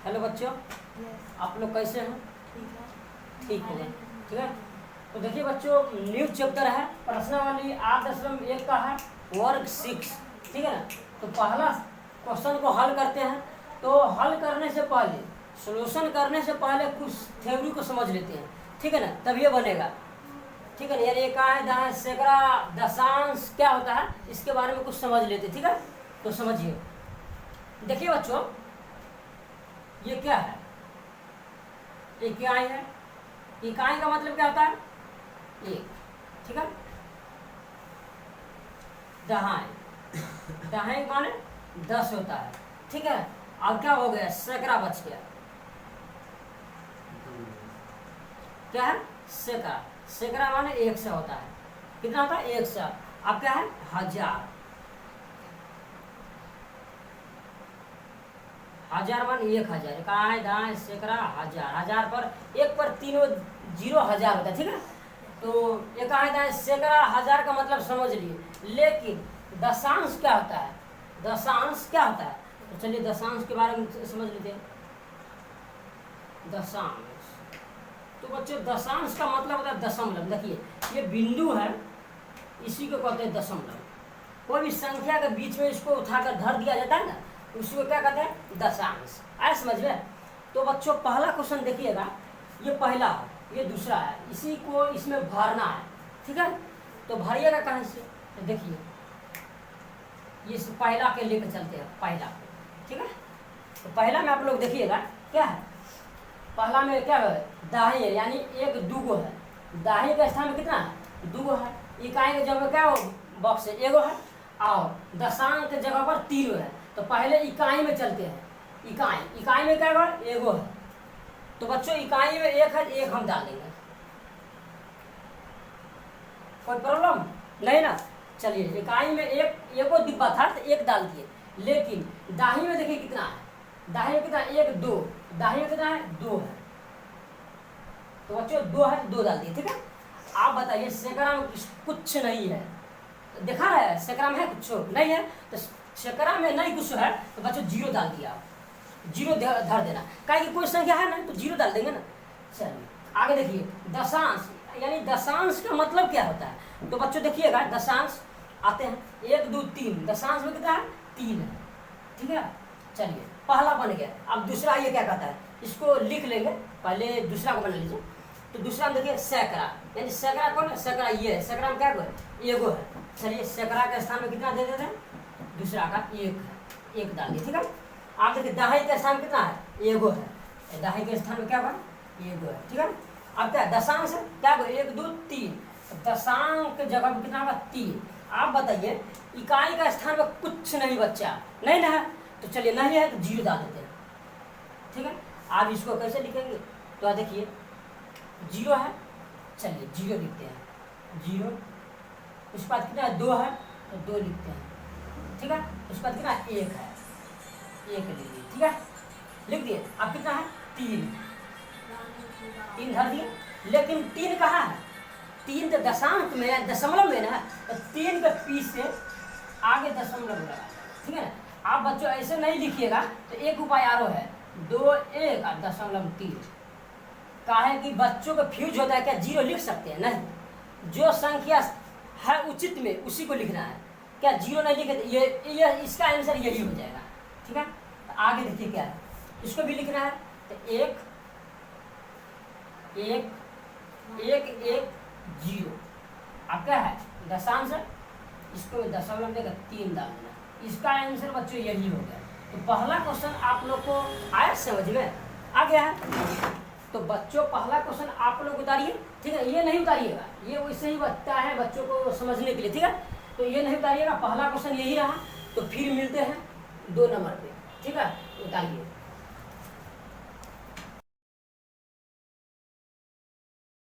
Hello बच्चों, yes आप लोग कैसे हैं? ठीक है ठीक होगा, ठीक है। तो देखिए बच्चों, न्यू चैप्टर है प्रश्नावली 8.1 का है, वर्ग 6, ठीक है ना। तो पहला क्वेश्चन को हल करते हैं। तो हल करने से पहले, सॉल्यूशन करने से पहले कुछ थ्योरी को समझ लेते हैं, ठीक है ना, तब ये बनेगा, ठीक है ना। यानी इकाई, दहाई, सैकड़ा, दशांश क्या होता है, इसके बारे में कुछ समझ लेते, ठीक है। तो समझिए, देखिए बच्चों, ये क्या है? इकाई है। इकाई का मतलब क्या होता है? एक, ठीक है। दहाई, दहाई माने 10 होता है, ठीक है। अब क्या हो गया? सैकड़ा बच गया। क्या है? सैकड़ा। सैकड़ा माने 100 होता है। कितना होता है? 100। अब क्या है? हजार। हजार मान 1000। इकाई, दहाई, सैकड़ा, हजार। हजार पर एक पर तीनों जीरो हजार होता है, ठीक है। तो इकाई, दहाई, सैकड़ा, हजार का मतलब समझ लिए। लेकिन दशांश क्या होता है? दशांश क्या होता है? तो चलिए दशांश के बारे में समझ लेते हैं। दशांश, तो बच्चों दशांश का मतलब होता है दशमलव। देखिए, ये बिंदु है, इसी को कहते हैं दशमलव। कोई भी संख्या के बीच में इसको उठाकर धर दिया जाता है ना, उसी को क्या कहते हैं? दशांश। आया समझ में? तो बच्चों पहला क्वेश्चन देखिएगा, ये पहला है, ये दूसरा है, इसी को इसमें भरना है, ठीक है। तो भरिएगा कहाँ से? तो देखिए, ये पहला के लेकर चलते हैं, पहला, ठीक है। तो पहला में आप लोग देखिएगा क्या है। पहला में क्या है? दाही है, यानी एक दूगो है। दाही के स्थान में कितना है? दूगो है। इकाई के जगह क्या हो? बॉक्स है, एगो है। और दशांश के जगह पर तीन है। तो पहले इकाई में चलते हैं। इकाई, इकाई में क्या होगा? एगो है। तो बच्चों इकाई में एक है, एक हम डाल देंगे, कोई प्रॉब्लम नहीं ना। चलिए, इकाई में एक, एगो डिब्बा था तो एक डाल दिए। लेकिन दाही में देखिए कितना है। दाही में कितना है? एक, दो। दाही में कितना है? दो है। तो बच्चों दो है तो दो डाल दिए, ठीक है। आप बताइए सैकड़ा में कुछ नहीं है, देखा है सैकड़ा में है कुछ? नहीं है। तो सैकड़ा में नहीं कुछ है तो बच्चों जीरो डाल दिया, जीरो धर देना। कहीं कोई संख्या है ना तो जीरो डाल देंगे ना। चलिए आगे देखिए, दशांश, यानी दशांश का मतलब क्या होता है? तो बच्चों देखिएगा, दशांश आते हैं 1, 2, 3। दशांश में कितना है? 3 है, ठीक है। चलिए पहला बन गया। अब दूसरा ये क्या कहता है, इसको लिख लेंगे, पहले दूसरा को बना लीजिए। तो दूसरा में देखिए सैकड़ा, यानी सैकड़ा कौन है? सैकड़ा ये है। सैकड़ा में क्या है? एगो है। चलिए सैकड़ा के स्थान में कितना दे देते हैं? दूसरा का एक है, एक डाल दिए, ठीक है। आप देखिए दहाई के स्थान में कितना है? एगो है। दहाई के स्थान में क्या है? एगो है, ठीक है। अब क्या दशांश है? क्या है? 1, 2, 3। दशांश के जगह में कितना होगा? 3। आप बताइए इकाई का स्थान में कुछ नहीं बच्चा, नहीं ना है। तो चलिए नहीं है तो जीरो डाल देते हैं, ठीक है। आप इसको कैसे लिखेंगे? तो देखिए जीरो है, चलिए जीरो लिखते हैं, जीरो। उसके बाद कितना है? 2 है तो 2 लिखते हैं, ठीक है। उसके बाद कितना है? 1 है, 1 लिख दिए, ठीक है, लिख दिए। अब कितना है? 3, 3 धर दिए। लेकिन 3 कहाँ है? 3 तो दशांश में, दशमलव में ना, तो 3 के पीछे आगे दशमलव लगा, ठीक है ना। आप बच्चों ऐसे नहीं लिखिएगा। तो एक उपाय आरो है, 2, 1 और दशमलव 3। काहे कि बच्चों को फ्यूज होता है, क्या जीरो लिख सकते हैं? नहीं, जो संख्या है उचित में उसी को लिखना है। क्या जीरो नहीं लिखे तो ये इसका आंसर यही हो जाएगा, ठीक है। तो आगे देखिए क्या है, इसको भी लिखना है। तो 1, 1, 1, 1, 0। अब क्या है? दशांश है, इसको दशमलव देकर 3 डाल देना। इसका आंसर बच्चों यही हो गया। तो पहला क्वेश्चन आप लोग को आया समझ में? आ गया है। तो बच्चों पहला क्वेश्चन आप लोग उतारिए, ठीक है। ये नहीं उतारिएगा, ये वैसे ही बता है बच्चों को समझने के लिए, ठीक है। तो ये नहीं उतारिएगा, पहला क्वेश्चन यही रहा। तो फिर मिलते हैं 2 नंबर पे, ठीक है। उतारिए।